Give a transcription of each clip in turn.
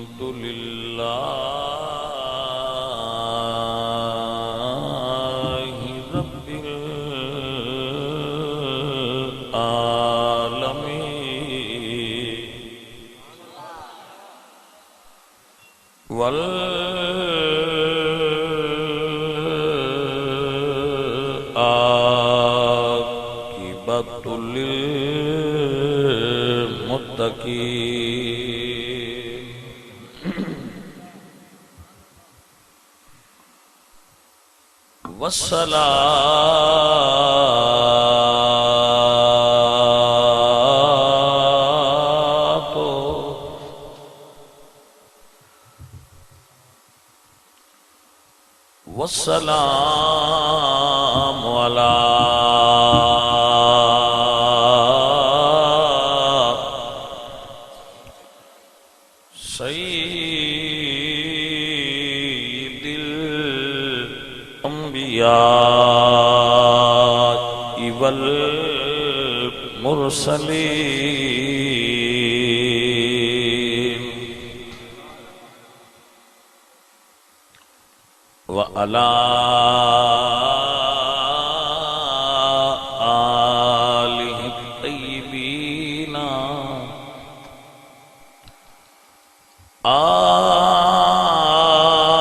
الحمد لله رب العالمين والعاقبة للمتقين والسلام على سيد الأنبياء والمرسلين وعلى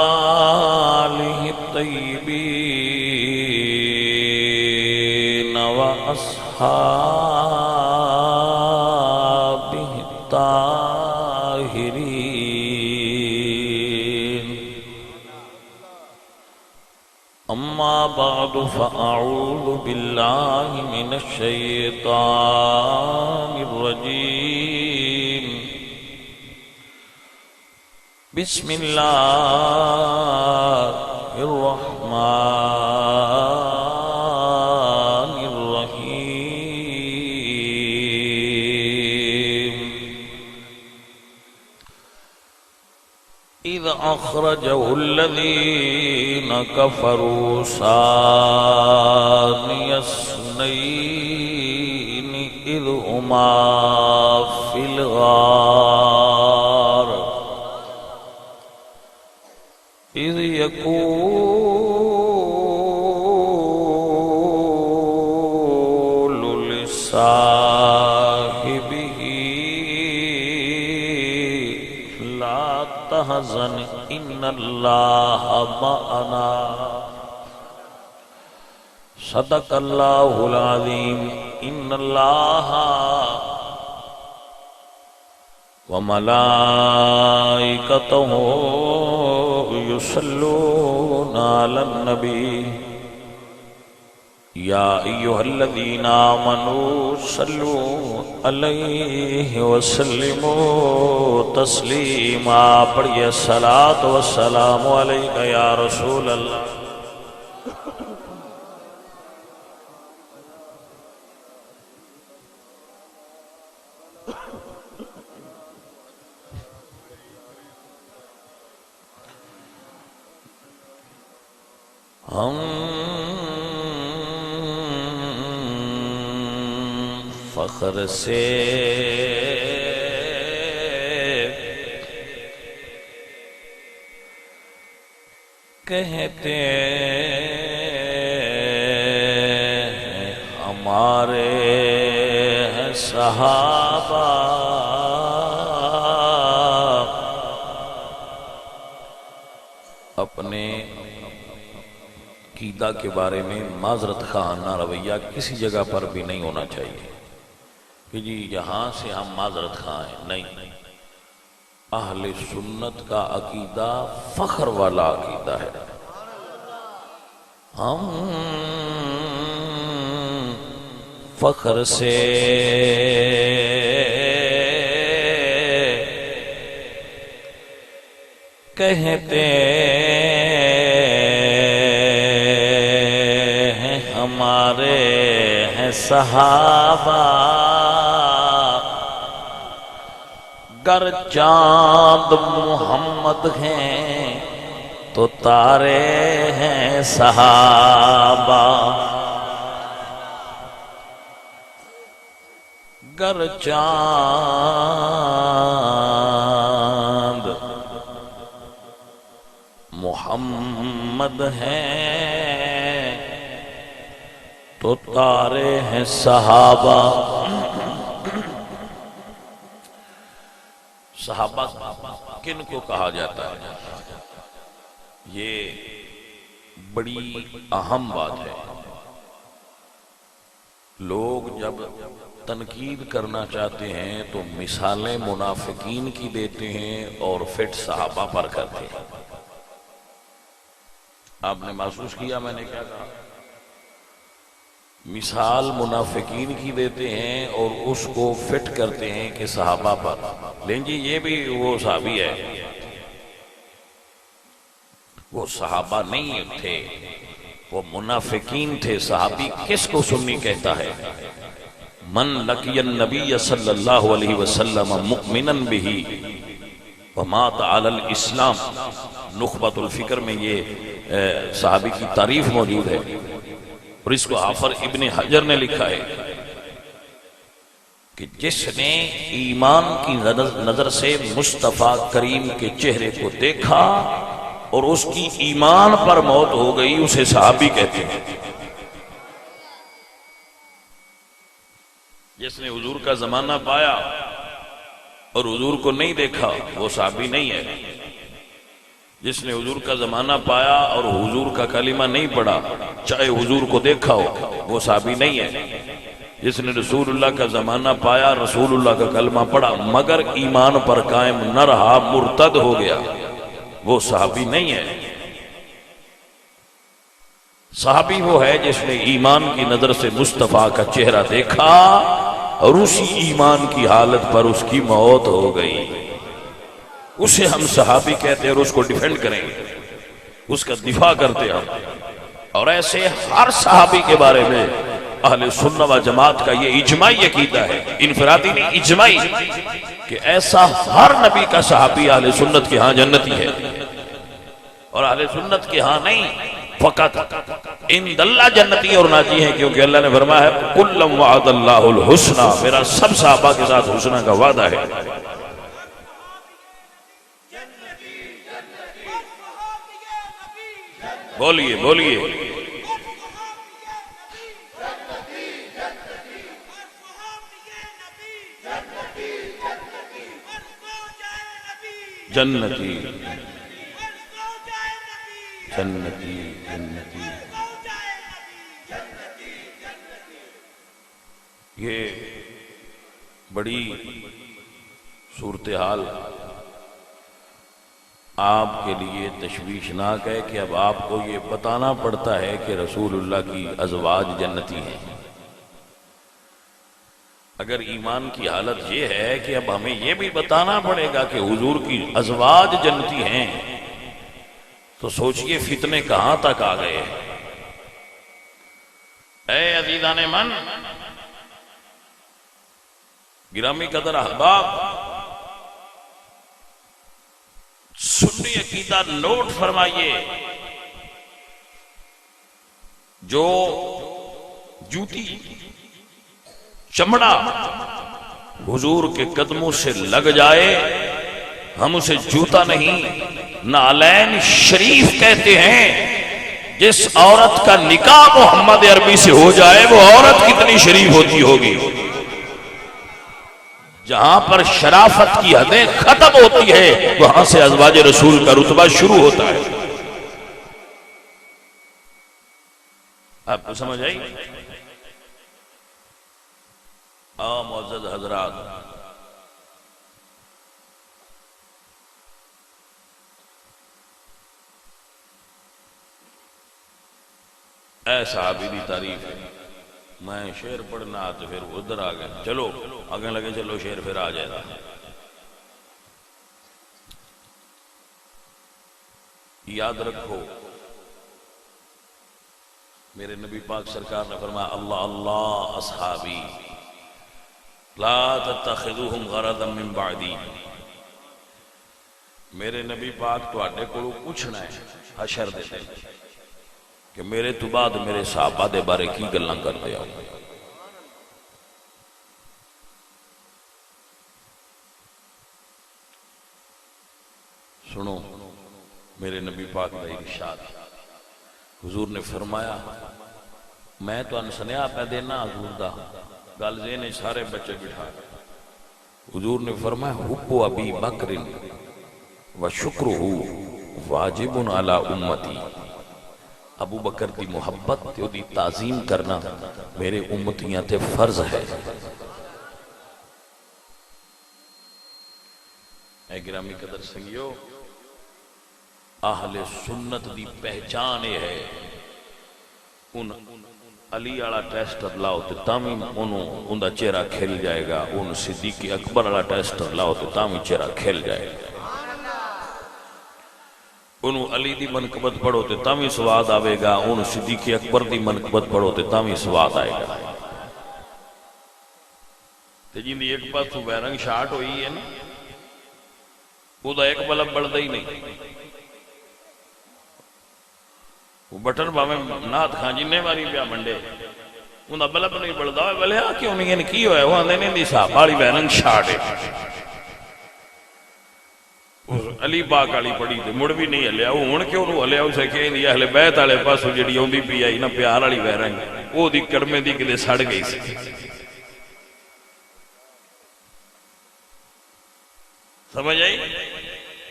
آله الطيبين وأصحابه الطاهرين أما بعد فأعوذ بالله من الشيطان الرجيم بسم الله الرحمن الرحيم إذ أخرجه الذين كفروا ثاني اثنين إذ هما في الغار إذ يقول لصاحبه لا تحزن إن الله معنا صدق الله العظيم إن الله وملائكته يصلون على النبي يا أيها الذين آمنوا صلوا عليه وسلموا تسليما پڑھئے الصلاة والسلام عليك يا رسول الله ہم فخر سے کہتے ہیں ہمارے ہیں صحابہ اپنے عقیدہ کے بارے میں معذرت خواہانہ رویہ کسی جگہ پر بھی نہیں ہونا چاہیے کہ جی یہاں سے ہم معذرت خواہ ہیں، نہیں، اہل سنت کا عقیدہ فخر والا عقیدہ ہے۔ ہم فخر سے کہتے ہیں ہمارے ہیں صحابہ گر چاند محمد ہیں تو تارے ہیں صحابہ گر چاند محمد ہیں تو تارے ہیں صحابہ. صحابہ کن کو کہا جاتا ہے؟ یہ بڑی اہم بات ہے. لوگ جب تنقید کرنا چاہتے ہیں تو مثالیں منافقین کی دیتے ہیں اور فٹ صحابہ پر کرتے ہیں. آپ نے محسوس کیا میں نے کیا کہا؟ مثال منافقین کی دیتے ہیں اور اس کو فٹ کرتے ہیں کہ صحابہ پر. لیکن جی یہ بھی وہ صحابی ہے، وہ صحابہ نہیں تھے، وہ منافقین تھے. صحابی کس کو سنی کہتا ہے؟ من لقی النبی صلی اللہ علیہ وسلم مؤمنا بہ ومات علی الاسلام. نخبۃ الفکر میں یہ صحابی کی تعریف موجود ہے اور اس کو حافظ ابن حجر نے لکھا ہے کہ جس نے ایمان کی نظر سے مصطفیٰ کریم کے چہرے کو دیکھا اور اس کی ایمان پر موت ہو گئی اسے صحابی کہتے ہیں. جس نے حضور کا زمانہ پایا اور حضور کو نہیں دیکھا وہ صحابی نہیں ہے. جس نے حضور کا زمانہ پایا اور حضور کا کلمہ نہیں پڑھا چاہے حضور کو دیکھا ہو وہ صحابی نہیں ہے. جس نے رسول اللہ کا زمانہ پایا رسول اللہ کا کلمہ پڑھا مگر ایمان پر قائم نہ رہا مرتد ہو گیا وہ صحابی نہیں ہے. صحابی وہ ہے جس نے ایمان کی نظر سے مصطفیٰ کا چہرہ دیکھا اور اسی ایمان کی حالت پر اس کی موت ہو گئی. اسے ہم صحابی کہتے ہیں اور اس کو ڈیفینڈ کریں گے، اس کا دفاع کرتے ہیں. اور ایسے ہر صحابی کے بارے میں اہل سنت و جماعت کا یہ اجماعی عقیدہ ہے، انفرادی نہیں اجماعی، کہ ایسا ہر نبی کا صحابی اہل سنت کے ہاں جنتی ہے. اور اہل سنت کے ہاں نہیں، فقط عند اللہ جنتی اور ناجی ہیں، کیونکہ اللہ نے فرمایا ہے کُلًّا وعد اللہ الحسنى، میرا سب صحابہ کے ساتھ حسنہ کا وعدہ ہے. بولیے بولیے. جنتی جنتی جنتی. یہ بڑی صورتحال آپ کے لیے تشویشناک ہے کہ اب آپ کو یہ بتانا پڑتا ہے کہ رسول اللہ کی ازواج جنتی ہیں. اگر ایمان کی حالت یہ ہے کہ اب ہمیں یہ بھی بتانا پڑے گا کہ حضور کی ازواج جنتی ہیں تو سوچئے فتنے کہاں تک آ گئے. اے عزیزان من، گرامی قدر احباب، سنی عقیدہ نوٹ فرمائیے. جو جوتی چمڑا حضور کے قدموں سے لگ جائے ہم اسے جوتا نہیں نعلین شریف کہتے ہیں. جس عورت کا نکاح محمد عربی سے ہو جائے وہ عورت کتنی شریف ہوتی ہوگی. جہاں پر شرافت کی حدیں ختم ہوتی ہے وہاں سے ازواج رسول کا رتبہ شروع ہوتا ہے. آپ کو سمجھ آئی؟ معزز حضرات، اے صحابی دی تعریف ہے. میں شعر پڑھنا تو پھر ادھر آ گئے، چلو آگے لگے چلو شعر پھر آ جائے گا. یاد رکھو میرے نبی پاک سرکار نے فرمایا اللہ اللہ اصحابی لا تتخذوہم غرضا من بعدی. میرے نبی پاک تو آٹے کو پوچھنا ہے حشر دیتے کہ میرے تو بعد میرے صحابہ دے بارے کی گلاں کرتے ہو. سنو میرے نبی پاک کا ارشاد، حضور نے فرمایا میں تو سنیا پہ دینا حضور دا گل ذہن سارے بچے بٹھا، حضور نے فرمایا حب ابی بکر و شکرہ واجب علی امتی، ابو بکر دی محبت تے دی تعظیم کرنا میرے امتیاں تے فرض ہے۔ اے گرامی قدر سنگیو، اہل سنت دی پہچان یہ ہے ان علی والا ٹیسٹ لاؤ تے تامی ان دا چہرہ کھل جائے گا، ان صدیق اکبر والا ٹیسٹ لاؤ تے تامی چہرہ کھل جائے گا، انہوں علی دی منقبت پڑھو تے تامی سواد آوے گا، انہوں صدیق اکبر دی منقبت پڑھو تے تامی سواد آئے گا۔ تے جن دی ایک پاس تو بیرنگ شارٹ ہوئی ہے نا، وہ دا ایک بلب بڑھ ہی نہیں، وہ بٹن باویں نات خان جننے والی پیا منڈے ان دا بلب نہیں بڑھدا ہوئے، بلے آ کیوں نہیں ان کی ہوئے وہ آندے نہیں دی صاحب والی بیرنگ شارٹ ہے، علی پاک والی پڑھی تے مڑ بھی نہیں ہلیا، وہ ہن کیوں نو ہلیا، اسے کہ دی اہل بیت والے پاسوں جڑی اوندی پئی آئی نا پیار والی بیرنگ او دی کڑمے دی کدے سڑ گئی سی۔ سمجھ آئی؟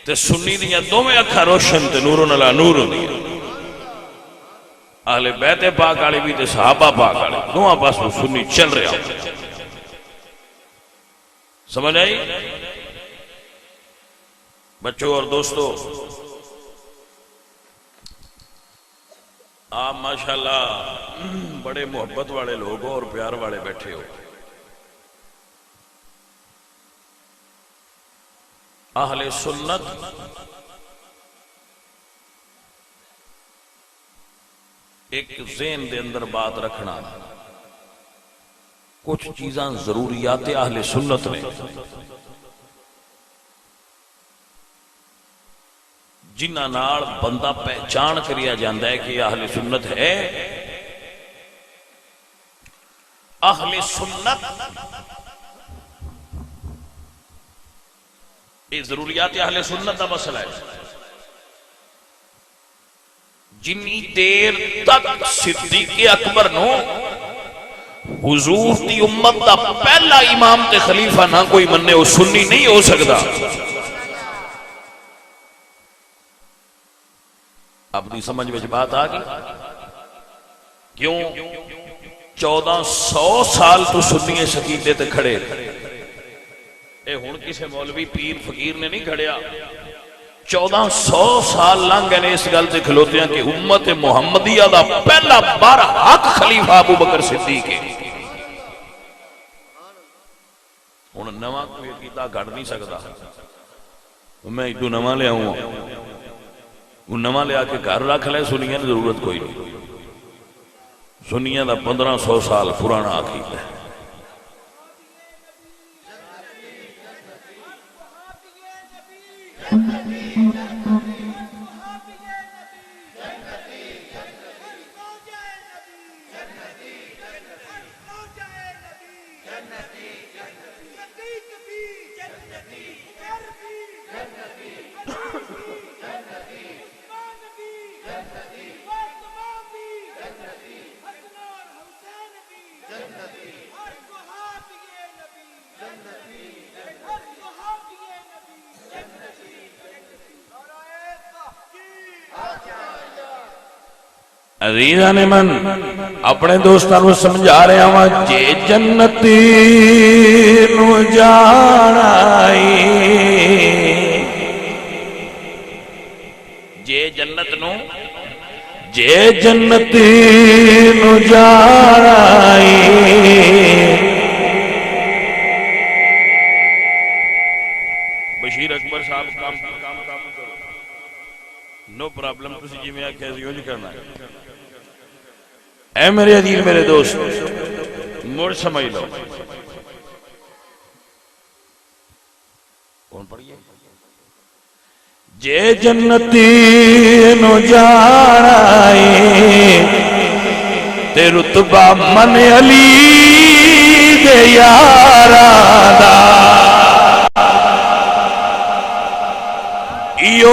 تے سنی دیاں دوویں اکھاں روشن تے نور علی نور ہوندیاں، اہل بیت پاک والی بھی تے صحابہ پاک والے دوواں پاسوں سنی چل رہا۔ سمجھ آئی؟ بچوں اور دوستو، آپ ماشاءاللہ بڑے محبت والے لوگ ہو اور پیار والے بیٹھے ہو۔ اہل سنت ایک ذہن دے اندر بات رکھنا، کچھ چیزاں ضروریات اہل سنت نے جنہ نال بندہ پہچان کریا جاندہ ہے کہ اہل سنت ہے۔ اہل سنت یہ ضروریات اہل سنت کا مسئلہ ہے۔ جنی دیر تک صدیق اکبر نو حضور دی امت دا پہلا امام تے خلیفہ نہ کوئی مننے وہ سنی نہیں ہو سکتا۔ اپنی سمجھ میں بات آ گئی؟ کیوں 1400 سال تو سنی شکیدے تے کھڑے، اے ہن کسے مولوی پیر فقیر نے نہیں کھڑیا، 1400 سال لنگ گئے اس گل تے کھلوتے ہیں کہ امت محمدیہ دا پہلا برحق خلیفہ ابو بکر صدیق ہے۔ ہن نواں کوئی عقیدہ گھڑ نہیں سکتا، میں ایڈو نواں لے آؤں وہ نواں لے آ کے گھر رکھ لے، سنیاں کی ضرورت کوئی نہیں، سنیاں دا 1500 سال پرانا عقیدہ ہے۔ عزیزان من اپنے دوستانو سمجھا رہے ہیں، جے جنتی نو جانائی، جے جنتی نو جانائی، بشیر اکبر صاحب کام کرو، نو پرابلم، تسی جی میں آکھے زیوں نہیں کرنا ہے۔ اے میرے عزیز میرے دوست مڑ سمجھ لو، کون پڑھئے؟ جے جنتی نو جانائی تے رتبہ من علی دے یاراں دا، ایو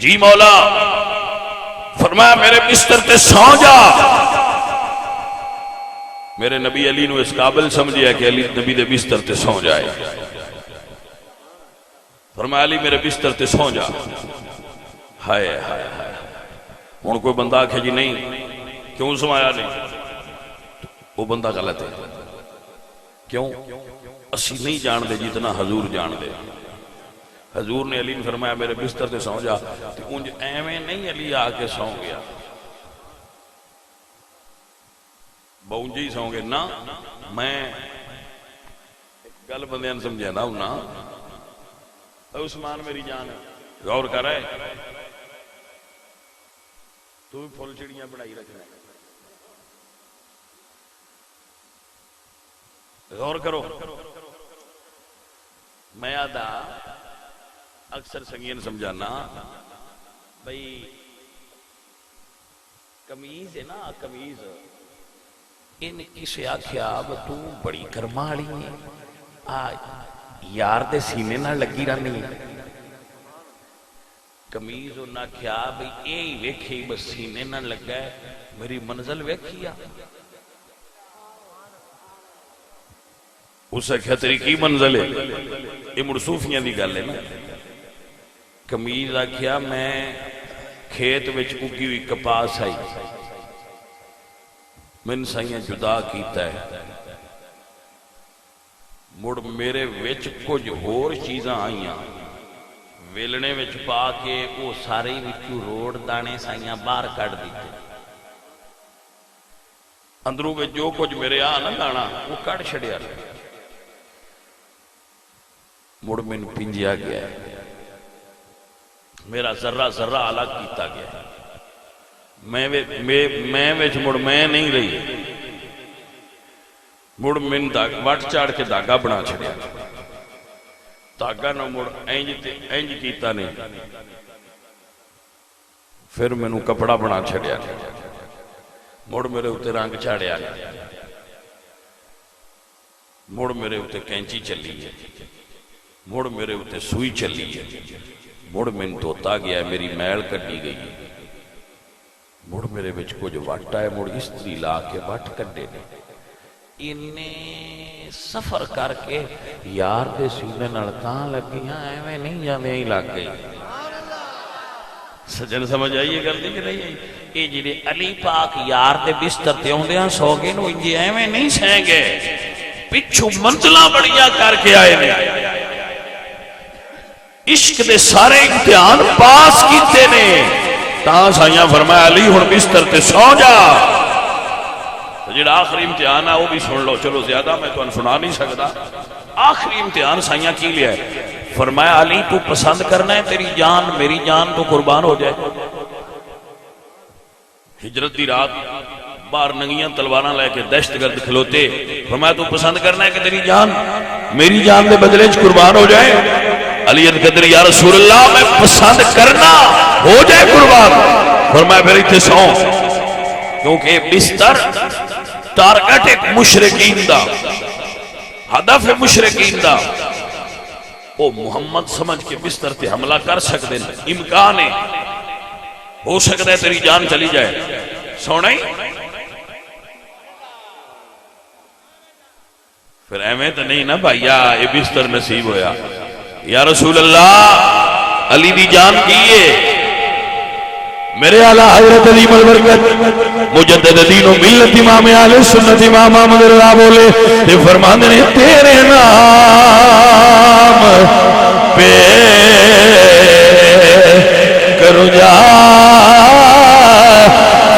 جی مولا، فرمایا میرے بستر تے سو جا۔ میرے نبی علی نو اس قابل سمجھیا کہ علی نبی دے بستر تے سو جائے۔ فرمایا علی میرے بستر تے سو جا۔ ہائے ہائے ہائے، ہن کوئی بندہ آکھے جی نہیں کیوں سمایا نہیں، وہ بندہ غلط ہے۔ کیوں؟ اسی نہیں جان دے جتنا حضور جان دے۔ حضور نے علی نے فرمایا میرے بستر تے سو جا، انج ایویں نہیں علی آ کے سو گیا بونجی سو گے نا۔ میں گل بندیاں نے سمجھا نا ہونا، عثمان میری جان غور کر رہے تو بھی پھول چڑیاں بنائی رکھنا، غور کرو۔ میں آدھا اکثر سنگین سمجھانا بھئی کمیز ہے نا، کمیز ان کسے آکھیا اب تو بڑی کرمالی ہے، یار دے سینے نہ لگی رہنی۔ کمیز انہاں کیا بھئی اے ہی ویکھی بس سینے نہ لگا ہے، میری منزل ویکھیا۔ اسے کہا تیری کی منزل ہے؟ یہ مرصوفیاں دی گل ہے نا۔ کمیز آکھیا میں کھیت وچ اگی ہوئی کپاس آئی، من سائیاں جدا کیتا ہے، مڑ میرے وچ کچھ ہور چیزاں آئیاں، ویلنے وچ پا کے وہ سارے وچوں روڑ دانے سائیاں باہر کٹ دیتے، اندروں میں جو کچھ میرے آ نہ گانا وہ کٹ چھڑیا رہے۔ مڑ میں پنجیا گیا ہے، میرا ذرہ ذرہ الگ کیتا گیا ہے، میں وچ مڑ میں نہیں رہی، مڑ من وٹ چاڑ کے داغا بنا چھڑیا، داغا نہ مڑ اینج کیتا نہیں، پھر میں نو کپڑا بنا چھڑیا، مڑ میرے ہوتے رنگ چاڑیا، مڑ میرے ہوتے کینچی چلی ہے، مڑ میرے ہوتے سوئی چلی ہے، مڑ میں دھوتا گیا، میری میل کٹی گئی، مڑ میرے بچ کچھ وٹ آئے، مڑ استری لا کے وٹ کٹے نے، انہیں سفر کر کے یار دے سینے نڑکاں لگیاں ایویں نہیں جانے ہی لگ گئی۔ سجن سمجھ آئیے گل نہیں کہ نہیں آئی؟ یہ جنہیں علی پاک یار دے بستر تے ہوندے ہاں سو گے نو انجی ایویں نہیں سہیں گے، پچھو منزلہ بڑیا کر کے آئے نے، عشق دے سارے امتحان پاس کیتے نے، تاں سائیاں فرمایا علی ہن بستر تے سو جا۔ جڑا آخری امتحان ہے وہ بھی سن لو، چلو زیادہ میں تو سنا نہیں سکتا۔ آخری امتحان سائیاں کی لیا ہے، فرمایا علی تو پسند کرنا ہے تیری جان میری جان تو قربان ہو جائے۔ ہجرت دی رات باہر ننگیاں تلواراں لے کے دہشت گرد کھلوتے، فرمایا تو پسند کرنا ہے کہ تیری جان میری جان دے بدلے چ قربان ہو جائے؟ علی قدر یا رسول اللہ میں پسند کرنا ہو جائے قربان، فرمایا پھر اتنے سو، کیونکہ بستر ٹارگٹ ایک مشرکین دا، ہدف مشرکین دا، وہ محمد سمجھ کے بستر تے حملہ کر سکتے ہیں، امکان ہے، ہو سکتا ہے تیری جان چلی جائے، سونا ہی پھر ایویں تو نہیں نا بھائیا یہ بستر نصیب ہویا۔ یا رسول اللہ علی دی جان کیے، میرے اعلیٰ حضرت عظیم البرکت مجدد دین و ملت امام اہل سنت امام احمد رضا بولے تے فرماندے نے تیرے نام پہ کرو جا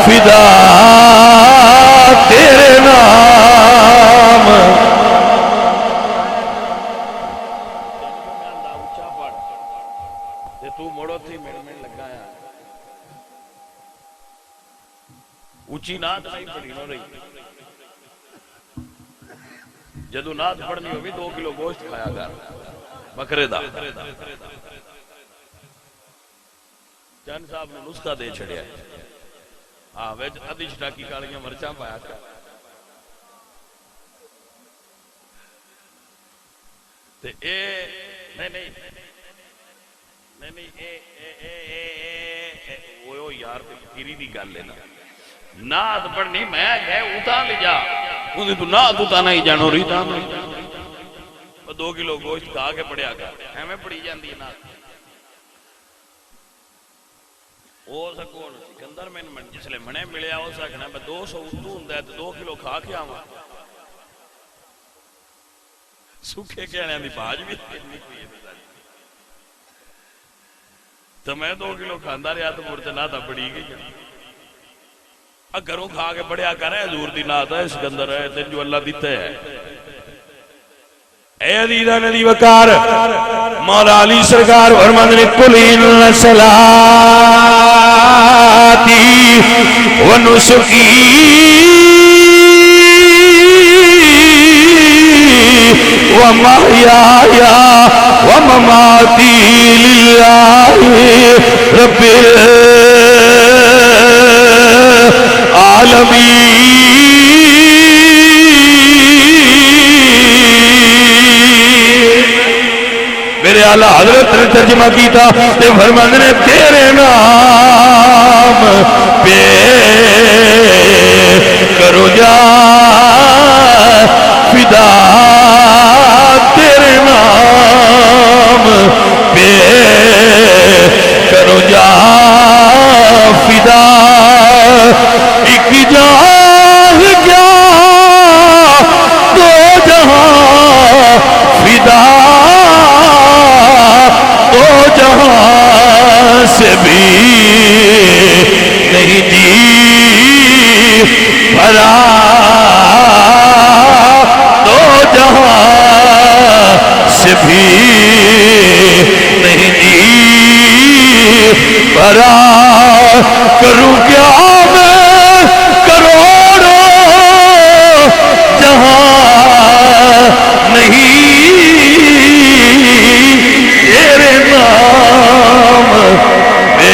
فدا، تیرے نام تو مڑو تھی میں لگا ہے اچھی نات نہیں پڑی نو رہی، جدو نات پڑھنی ہوگی 2 کلو گوشت کھایا گا بکرے دا۔ چند صاحب نے نسخہ دے چھڑیا، ہاں ویج ادھی چھٹاکی کالیاں مرچاں پایا کر، تے اے نہیں یار فکری دی گل ہے نا نعت پڑھنی میں گئے اتا لے جا انہیں تو نعت اتا نہیں جانو رہی تھا 2 کلو گوشت کھا کے پڑھیا کر ہمیں پڑھی جاندی ہے نعت وہ سکون سکندر میں جس لئے منے ملیا ہو سکنا میں 200 اردو ہندہ ہے تو 2 کلو کھا کے آواں سوکھے کہنے دی باج بھی نہیں کوئی ہے تو میں 2 کلو کھاندہ رہا تو مورتے ناتا پڑی گئی اگروں کھا کے بڑھیا کر رہے حضور دی ناتا ہے سکندر ہے تین جو اللہ دیتا ہے اے عزیزہ ندی وکار مولا علی سرکار فرماندے نے قل ان صلاتی و نسکی ومحیاي ومماتي لله رب میرے اعلیٰ حضرت نے ترجمہ کیتا تے فرماندے نے تیرے نام پہ کرو جا فدا تیرے نام پہ کرو جا فدا ایک جہاں کیا 2 جہاں فدا 2 جہاں سے بھی نہیں جی بھرا 2 جہاں سے بھی نہیں جی بھرا کروں کیا میں کروڑوں جہاں نہیں تیرے نام پہ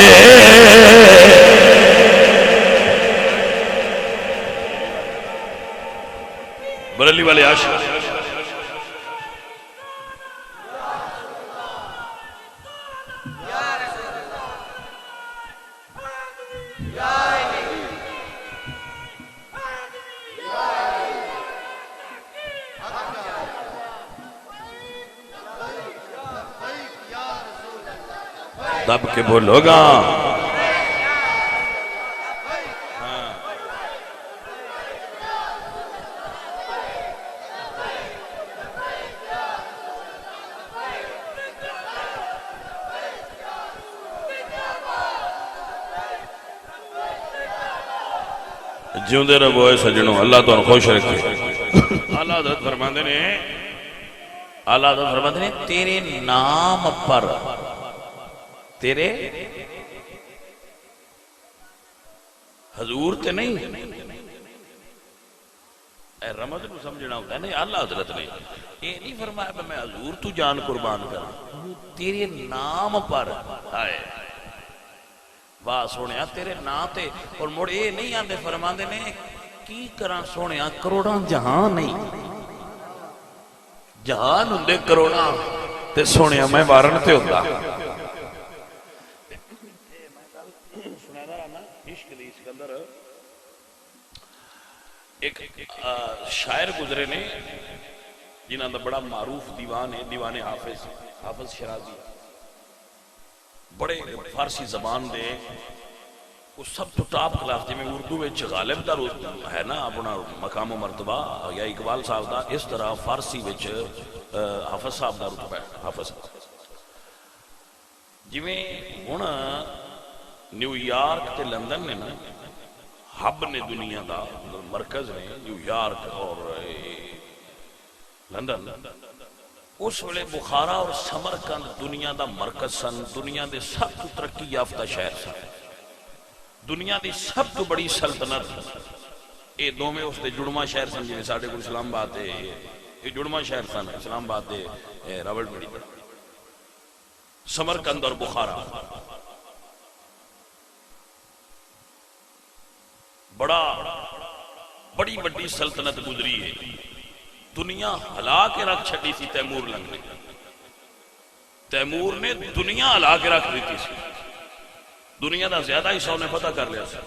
بریلی والے عاشق دب کے بولو گا جیوندے رہو اے سجنوں اللہ تو خوش رکھے اعلیٰ حضرت فرماندے نے اعلیٰ حضرت فرماندے نے تیرے نام پر تیرے حضور تے نہیں اے رمض کو سمجھنا ہوتا ہے نہیں اللہ حضرت نے یہ نہیں فرمایا کہ میں حضور تو جان قربان کر تیرے نام پر آئے واہ سونیا تیرے نام تے اور مڑ یہ نہیں آندے فرماندے نے کی کران سونیا کروڑاں جہاں نہیں جہان ہندے کروڑاں تے سونیا میں وارن تے ہوتا ایک شاعر گزرے نے جنہاں دا بڑا معروف دیوان ہے دیوان حافظ شرازی بڑے فارسی زبان دے وہ سب تو ٹاپ کلاس جی میں اردو میں غالب دا ہے نا اپنا مقام و مرتبہ یا اقبال صاحب دا اس طرح فارسی وچ حافظ صاحب دا رتبہ ہے حافظ جی میں ہونا نیو یارک تے لندن نے نا ہب نے دنیا دا مرکز نے نیو یارک اور لندن اس ویلے بخارا اور سمرقند دنیا دا مرکز سن دنیا دے سب تو ترقی یافتہ شہر سن دنیا دی سب تو بڑی سلطنت اے دو میں اس دے جڑما شہر سن جنہیں ساڑھے کو اسلام بات ہے یہ جڑما شہر سن اسلام بات ہے راول بڑی سمرقند اور بخارا بڑی بڑی سلطنت گزری ہے دنیا ہلا کے رکھ چھٹی سی تیمور لنگ نے تیمور نے دنیا ہلا کے رکھ دیتی سی، دنیا دا زیادہ حصہ انہیں پتہ کر لیا سی۔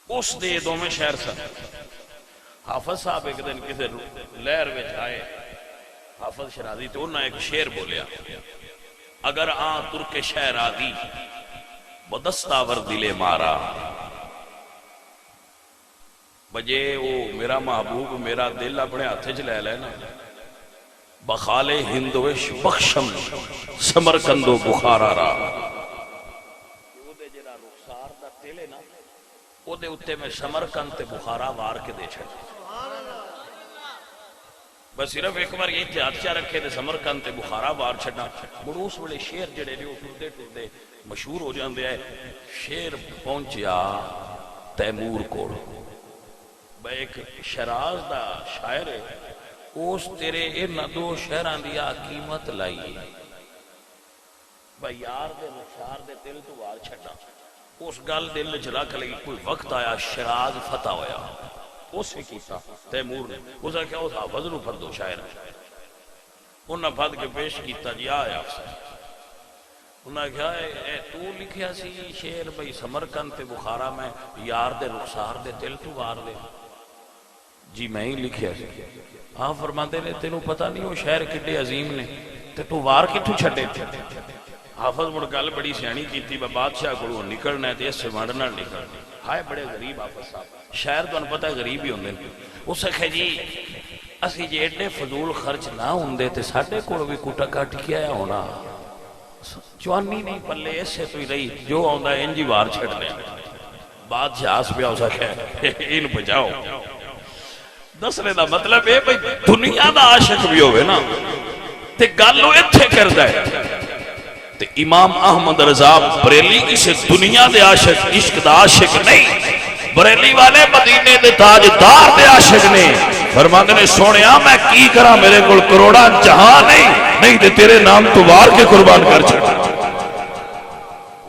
اس دے دو میں شہر سن۔ حافظ صاحب ایک دن کسی لہر وچ آئے، حافظ شرازی، تو انہاں ایک شعر بولیا، اگر آن ترک شہر آدی بدستاور دلے مارا، بجے وہ میرا محبوب میرا دل اپنے ہاتھ چ لے لینا، بخالے ہندوش بخشم سمرکندو بخارا را، او دے جڑا رخسار دا دل ہے نا، او دے اتے میں سمرکند تے بخارا وار کے دے چھڑ، بس صرف ایک بار یہ اتحاد چاہ رکھے دے سمرکند تے بخارا وار چھڑنا، مڑوس والے شیر جڑے نے ٹردے ٹردے مشہور ہو جاندے ہیں۔ شیر پہنچیا تیمور کوڑ، بے ایک شراز دا شاعر ہے، اس تیرے ان دو شہران دیا قیمت لائی، بھائی یار دے مشار دے دل تو وار چھڑنا، اس گل دل جلا کے لگی، کوئی وقت آیا شراز فتح ہویا، اسے کیتا تیمور نے، اسے کیا اس حافظ نو پردو شاعر، انہاں پھد کے پیش کیتا، جی آیا افسر، انہاں کہا اے تو لکھیا سی شعر بھئی سمرکند تے بخارا میں یار دے رخسار دے دل تو وار دے، جی میں ہی لکھیا سی۔ ہاں فرماندے نے تینوں پتہ نہیں وہ شہر کڈے عظیم نے تے تو وار کتھوں چھڈے تھے؟ حافظ مڑ گل بڑی سیانی کیتی، بادشاہ کو نکلنا ہے تے اس سے وانڈنا نکلنا، ہائے بڑے غریب حافظ صاحب، شہر تو پتہ ہے غریب ہی ہوندے، اس سے جی اسی جی ایڈے فضول خرچ نہ ہوندے تے ساڈے کول بھی کوٹا کٹ کے آیا ہونا، جوانی نہیں پلے ایسے تو ہی رہی، جو آندا ہے انجی وار چھڑنے، بادشاہ اس پہ آسا کہے ان بجاؤ۔ دسنے دا مطلب ہے بھئی دنیا دا عاشق بھی ہوئے نا تے گالو اتھے کردہ ہے، تے امام احمد رضا بریلی اسے دنیا دے عاشق عشق دا عاشق نہیں، بریلی والے مدینے دے تاجدار دے عاشق نے، فرماندے نے سونیا میں کی کرا میرے کل کروڑا جہاں نہیں تے تیرے نام تو وار کے قربان کر چھڑا۔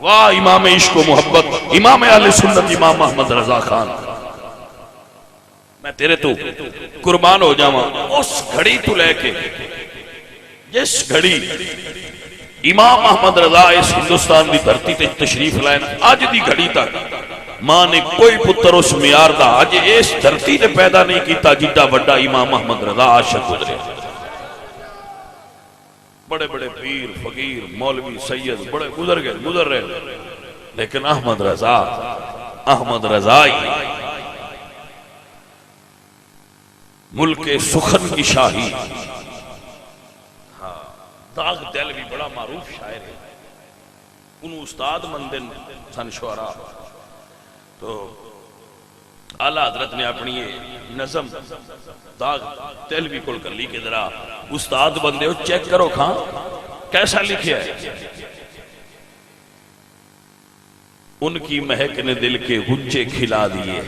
واہ امام عشق و محبت، امام اہل سنت امام احمد رضا خان، میں تیرے تو قربان ہو جاواں۔ اس گھڑی تو لے کے جس گھڑی امام احمد رضا اس ہندوستان دی دھرتی تے تشریف لائے آج دی گھڑی تک ماں نے کوئی پتر اس معیار دا آج اس دھرتی تے پیدا نہیں کیتا جیتا بڑا امام احمد رضا عاشق گزرے۔ بڑے بڑے پیر فقیر مولوی سید بڑے گزر رہے، لیکن احمد رضا ملک سخن کی شاہی، داغ دل بھی بڑا معروف شاعر ہے، انہوں استاد مندن سن شعراء، تو اعلیٰ حضرت نے اپنی یہ نظم داغ دل بھی کل کر لی کہ ذرا استاد بندے ہو چیک کرو کھاں کیسا لکھیا ہے۔ ان کی مہک نے دل کے غنچے کھلا دیے،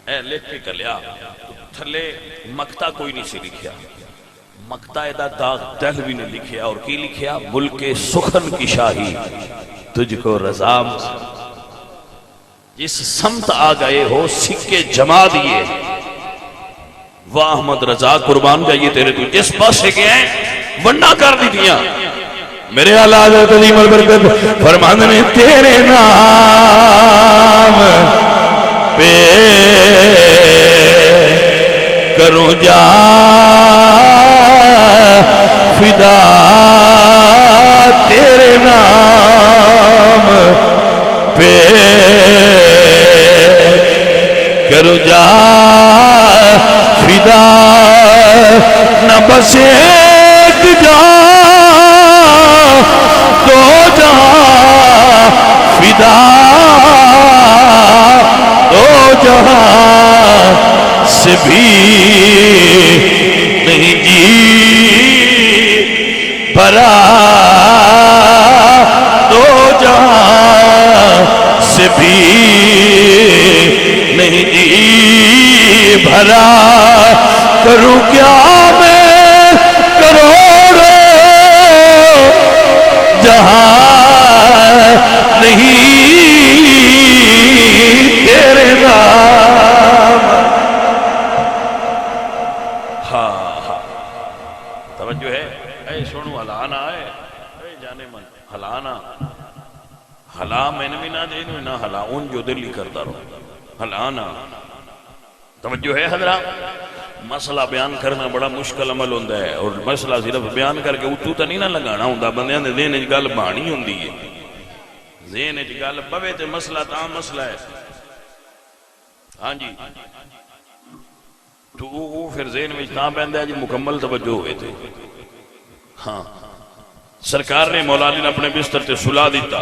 اے لکھ کے کلیا تھلے مکتا کوئی نہیں سی لکھیا، مکتا ایدہ داغ دل بھی نے لکھیا، اور کی لکھیا ملک سخن کی شاہی تجھ کو رضا جس سمت آ گئے ہو سکے جما دیے، واہ احمد رضا قربان جائیے تیرے تو جس پاس سے گئے ہیں ونڈا کر دی دیا۔ میرے اعلیٰ حضرت عظیم البرکت فرماندے نے تیرے نام پہ کروں جا فدا، تیرے نام پہ کروں جا فدا، نہ بس ایک جا دو جا فدا، دو جہاں سے بھی نہیں جی بھرا، دو جہاں سے بھی نہیں جی بھرا، کروں کیا میں کروڑوں جہاں نہیں تیرے نام۔ توجہ ہے؟ اے سنو ہلانا ہے، اے جانے من ہلانا، ہلا میں نے بھی نہ دے نہ ہلا ان جو دل ہی کرتا رہو، ہلانا۔ توجہ ہے حضرات؟ مسئلہ بیان کرنا بڑا مشکل عمل ہوتا ہے، اور مسئلہ صرف بیان کر کے اتو تو نہیں نہ لگانا ہوتا، بندیاں دے ذہن وچ گل بانی ہوندی ہے، ذہن وچ گل پوے تے مسئلہ تاں مسئلہ ہے، ہاں جی، تو وہ پھر ذہن وچ تاں پیندا ہے جی مکمل توجہ ہوئے تھے۔ ہاں سرکار نے مولا علی نے اپنے بستر تے سلا دیتا،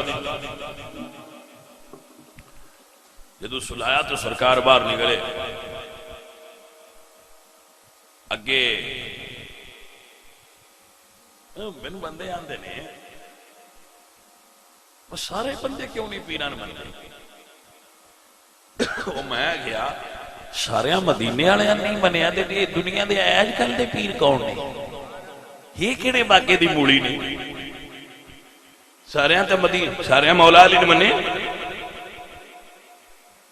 جدو سلایا تو سرکار باہر نکلے، اگے مینوں بندے آندے نے وہ سارے بندے کیوں نہیں پیران منتے؟ وہ میں گیا سارے مدینے والے نہیں منیا تے دنیا دے اج کل دے پیر کون نے؟ یہ کہڑے باغے دی مولی نے؟ سارے تے مدینے سارے مولا علی نے منے،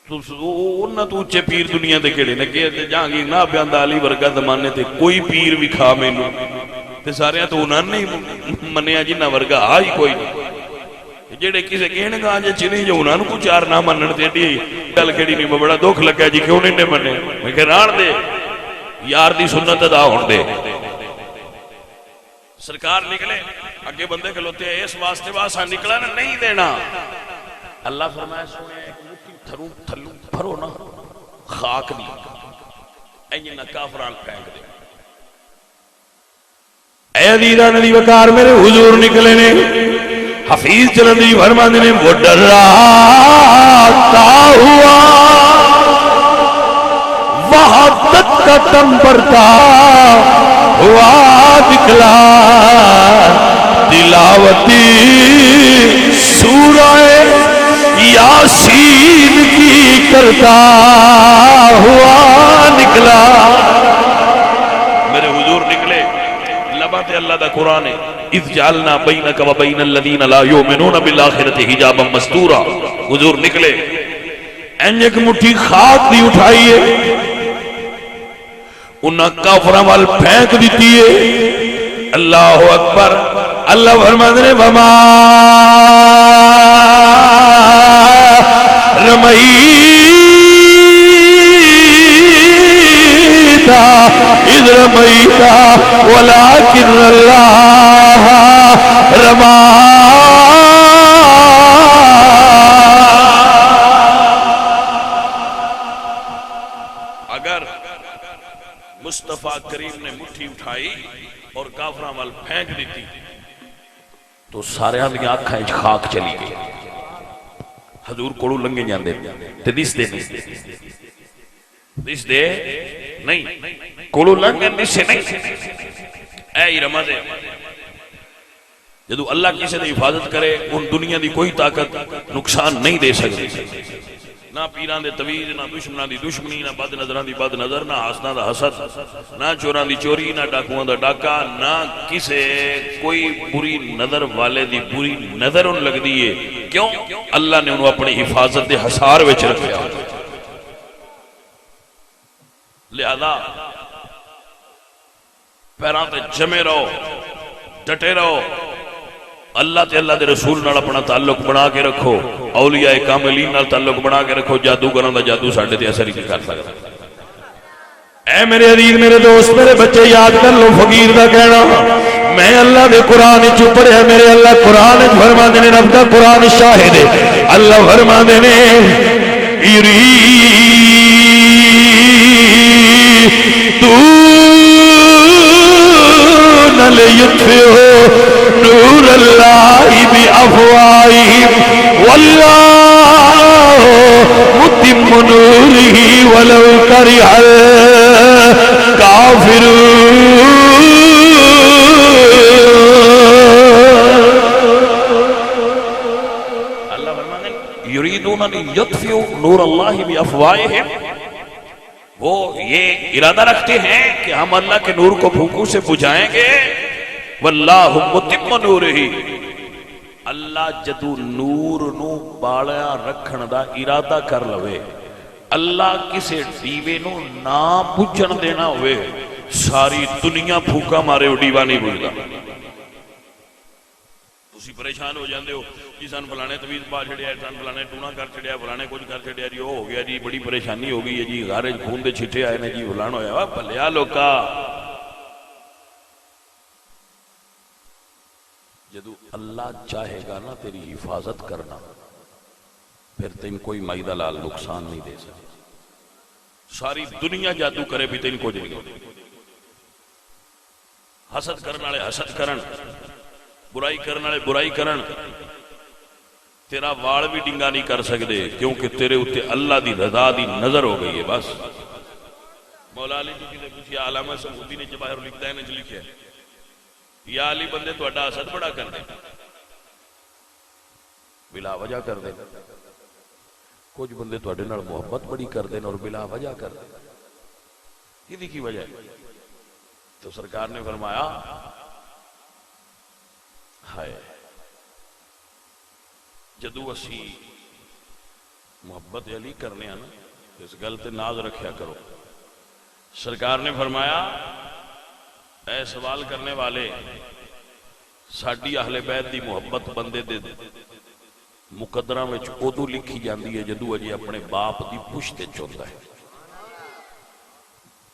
تو اچے پیر دنیا دے کہڑے نے؟ کہ جہانگیر نہ بیاندا علی ورگا زمانے تے کوئی پیر بھی کھا مینوں تے سارے تو انہاں نے منیا جنہ ورگا آ ہی کوئی نہیں، جڑے کسے کہنے گا جے چنی جو انہاں کو چار نہ منن تے ڈی گل کیڑی نہیں؟ بڑا دکھ لگا جی کیوں نہیں منے؟ میں کہ ران دے یار دی سنت ادا ہون دے۔ سرکار نکلے، اگے بندے کھلوتے ہیں، اس واسطے واسا نکلا نہ نہیں دینا۔ اللہ فرمایا سونے ایک مٹھی تھروں تھلوں بھرو نہ خاک دی اینج نہ کافران پھینک دے۔ اے عزیزان علی وقار میرے حضور نکلے نے، حفیظ چلندی فرماندے نے وہ ڈراتا ہوا وحدت کا دم بھرتا ہوا نکلا، تلاوتی سورہ یاسین کی کرتا ہوا نکلا۔ میرے حضور نکلے، لبات اللہ دا قرآن ہے، اذ جعلنا بینک و بین الذین لا یؤمنون بالآخرۃ حجابا مستورا۔ حضور نکلے، اینج ایک مٹھی خاک دی اٹھائیے، انہاں کافراں وال پھینک دیتی ہے۔ اللہ اکبر۔ اللہ فرماتے ہیں وما رمیتا اذ رمیتا ولکن اللہ رما۔ اگر مصطفیٰ کریم نے مٹھی اٹھائی اور کافراں وال پھینک دیتی تو سارے دی آنکھاں وچ خاک چلی گئی، حضور کوڑو لنگے جاندے تے دس دے نہیں، کوڑو لنگے دسے نہیں۔ اے رمضے جدو اللہ کسی دی حفاظت کرے ان دنیا دی کوئی طاقت نقصان نہیں دے سکتی، نہ پیران دے تویز، نہ دشمنان دی دشمنی، نہ بد نظران دی بد نظر، نہ حسنان دا حسد، نہ چوران دی چوری، نہ ڈاکوان دا ڈاکا، نہ کسے کوئی بری نظر والے دی بری نظر ان لگ دیئے۔ کیوں؟ اللہ نے انہوں اپنی حفاظت دے حسار وچ رکھیا۔ لہذا پیران تے جمے رہو، ڈٹے رہو، اللہ تے اللہ دے رسول نال اپنا تعلق بنا کے رکھو، اولیاء کاملین نال تعلق بنا کے رکھو، جادوگراں دا جادو ساڈے تے اثر ہی نہیں کر سکتا۔ اے میرے عزیز میرے دوست میرے بچے یاد کر لو فقیر دا کہنا، میں اللہ دے قرآن چ پڑھیا، میرے اللہ قرآن فرماندے نے، رب دا قرآن شاہد ہے، اللہ فرماندے نے لِيُطْفِئُوا نُورَ اللَّهِ بِأَفْوَاهِهِمْ وَاللَّهُ مُتِمُّ نُورِهِ وَلَوْ كَرِهَ الْكَافِرُونَ۔ اللہ فرماتے ہیں یریدون لیطفئوا نور اللہ بافواہہم، وہ یہ ارادہ رکھتے ہیں کہ ہم اللہ کے نور کو پھونکوں سے بجھائیں گے۔ واللہ متم نورہ، اللہ جدو نور نو بالیا رکھن دا ارادہ کر لوے، اللہ کسے دیوے نو نہ بجھن دینا ہوئے، ساری دنیا پھوکا مارے وہ ڈیوا نہیں بجدا. تسی پریشان ہو جاندے ہو جی سن فلانے تویز پا چھڑیا، سن فلانے ٹونا کر چھڑیا، فلانے کچھ کر چھڑیا جی، وہ ہو گیا جی، بڑی پریشانی ہو گئی ہے جی، غارے خون دے چھٹے آئے نے جی، فلان ہویا. بھلیا لوکا جدو اللہ چاہے گا نا تیری حفاظت کرنا، پھر تین کوئی مائی دا لال نقصان نہیں دے سکتا. ساری دنیا جادو کرے بھی تین کو نہیں. حسد کرن والے حسد کرن، برائی کرن والے برائی کرن، تیرا وال بھی ڈنگا نہیں کر سکتے، کیونکہ تیرے اوتے اللہ دی رضا دی نظر ہو گئی ہے. بس مولا علی جی نے پوچھا، علامہ سمودی نے جواہر لکھتا ہے، نے لکھا ہے یا علی بندے تہاڈا حسد بڑا کر دے، بلا وجہ کر دے. کچھ بندے تہاڈے نال محبت بڑی کر دے اور بلا وجہ کر دے. یہ کی وجہ ہے؟ تو سرکار نے فرمایا ہائے جدو اسی محبت علی کرنے ہیں نا، اس گل تے ناز رکھیا کرو. سرکار نے فرمایا اے سوال کرنے والے، ساڈی اہل بیت دی محبت بندے دے مقدراں وچ ادو لکھی جاندی ہے جدو اجے اپنے باپ دی پشت چوندا ہے.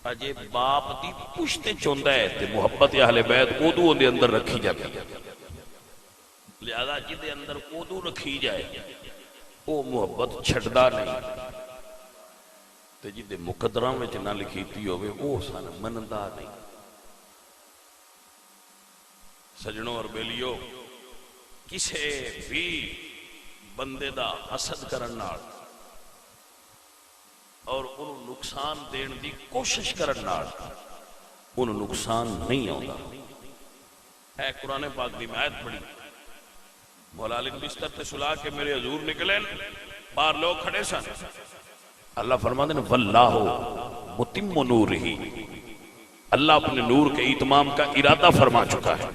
اجے باپ دی پشت چوندا ہے تے محبت اہل بیت ادو دے اندر رکھی جاتی ہے. لہذا جدے اندر ادو رکھی جائے وہ محبت چھڑدا نہیں، تے جدے مقدراں وچ نہ لکھیتی ہوئے وہ سن مندا نہیں. سجنوں اور بیلیو، کسے بھی بندے دا حسد کرن نال اور انہوں نقصان دین دی کوشش کرن نال انہوں نقصان نہیں آتا. اے قرآن پاک دی آیت پڑھی، مولا علی بستر تے سلا کے میرے حضور نکلے، باہر لوگ کھڑے سن. اللہ فرماتے ہیں واللہ متم نورہ، اللہ اپنے نور کے اتمام کا ارادہ فرما چکا ہے.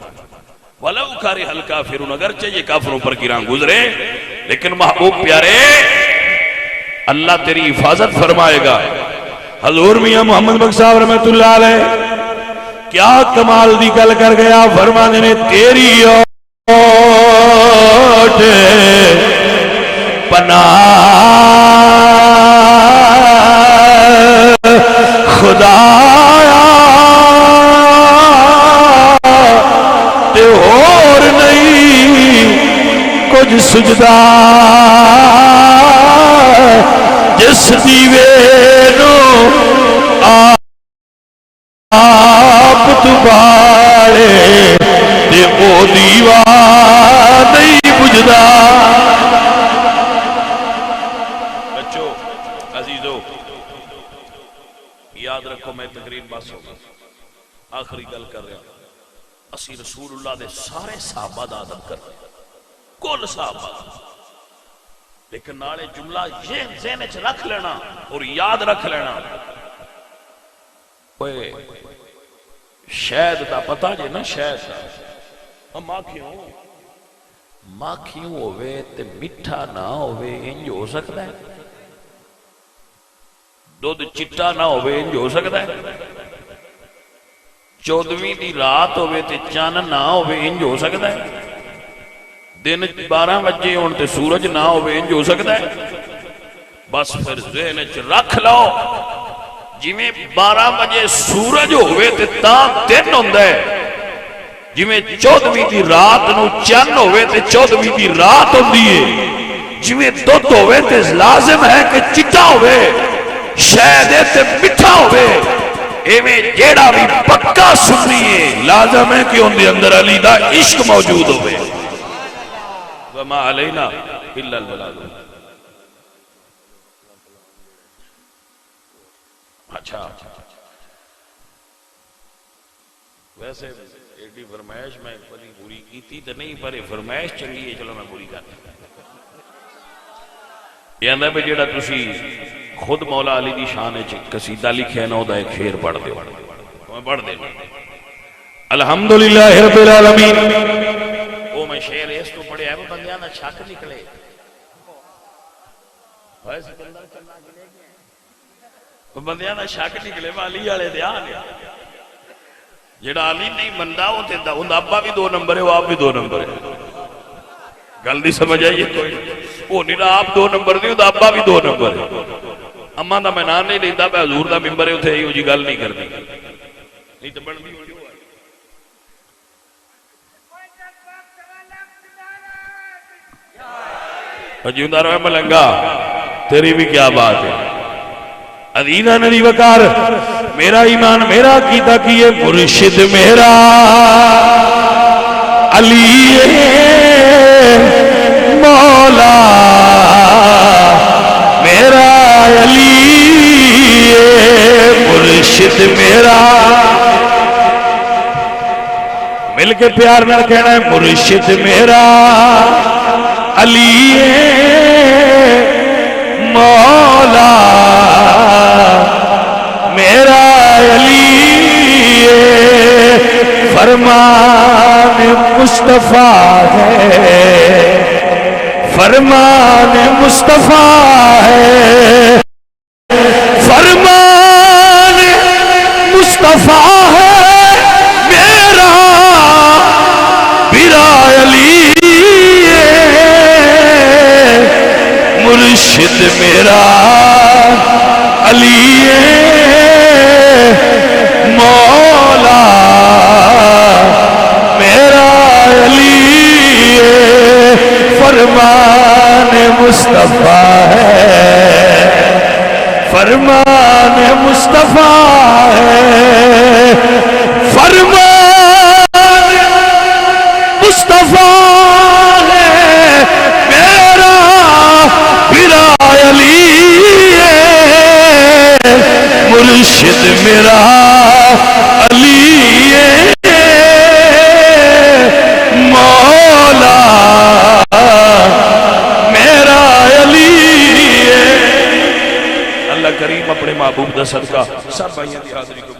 وَلَوْ كَرِهَ الْكَافِرُونَ، اگرچہ یہ کافروں پر گراں گزرے لیکن محبوب پیارے اللہ تیری حفاظت فرمائے گا. حضور میاں محمد بخش صاحب رحمت اللہ علیہ کیا کمال دی گل کر گیا، فرمانے نے تیری اوٹ پناہ خدایا تے اور نہیں کچھ سجدہ جس دیوے نو آپ تبارے تے او دیوا نہیں بجدا. بچو عزیزو یاد رکھو، میں تقریر بس ہوگا، آخری گل کر رہا ہوں. اسی رسول اللہ دے سارے صحابہ دا ادب کر رہے ہیں، کل صحابہ، لیکن نالے جملہ یہ ذہن وچ رکھ لینا اور یاد رکھ لینا، اوے شہد دا پتہ جے نا، شہد دا ماکھیوں ہوئے تے میٹھا نہ ہوئے انج ہو سکتا ہے؟ دودھ چٹا نہ ہوئے انج ہو سکتا ہے؟ 14ویں دی رات ہوئے تے چان نہ ہوئے انج ہو سکتا ہے؟ دن 12 بجے ہون تے سورج نہ ہوئے انج ہو سکتا ہے؟ بس پھر ذہن وچ رکھ لو، جویں 12 بجے سورج ہوئے تے تاں دن ہوندا ہے، جویں 14ویں دی رات نو چن ہوئے تے 14ویں دی رات ہوندی ہے، جویں دودھ ہوئے تے لازم ہے کہ چٹا ہوئے، شہد تے میٹھا ہوئے، ایویں جیڑا بھی پکا سنی ہے لازم ہے کہ ان دے اندر علی دا عشق موجود ہوئے. وما علینا الا البلاغ. اچھا ویسے ایڈی فرمائش میں کبھی پوری کی تھی تو نہیں، پر فرمائش چنگی ہے، چلو میں پوری کرتا. یہ اندر پہ جیڑا تسی خود مولا علی دی شان ہے قصیدہ لکھے نا، دا ایک شعر پڑھ دے، میں پڑھ دے. الحمدللہ رب العالمین. وہ میں شعر اس تو پڑھے ہے، وہ بندیاں نہ شک نکلے، وہ بندیاں نہ شک نکلے، والی والے دے آ گیا. جڑا علی نہیں مندا وہ تے اوندا ابا بھی 2 نمبر ہے وہ آپ بھی 2 نمبر ہے گل نہیں سمجھ آئی کوئی وہ نہیں آپ 2 نمبر نہیں اوندا ابا بھی 2 نمبر ہے اما دا میں نام نہیں لیندا میں حضور دا ممبر ہے اوتھے ایہو جی گل نہیں کرنی نہیں تے بندی جیوندا رہے ملنگا تیری بھی کیا بات ہے عزیزہ ندی وقار میرا ایمان میرا عقیدہ کیے مرشد میرا علی مولا میرا علی مرشد میرا مل کے پیار نہ کہنا ہے مرشد میرا علی مولا میرا علی فرمان مصطفیٰ ہے فرمان مصطفیٰ ہے فرمان مصطفیٰ ہے میرا میرا علی مرشد میرا علی مولا میرا علی فرمان مصطفیٰ ہے فرمان مصطفیٰ ہے فرمان مصطفیٰ ہے میرا میرا علی مرشد میرا علی مولا میرا علی اللہ کریم اپنے محبوب دا صدقہ سب بھائیوں کی حاضری کو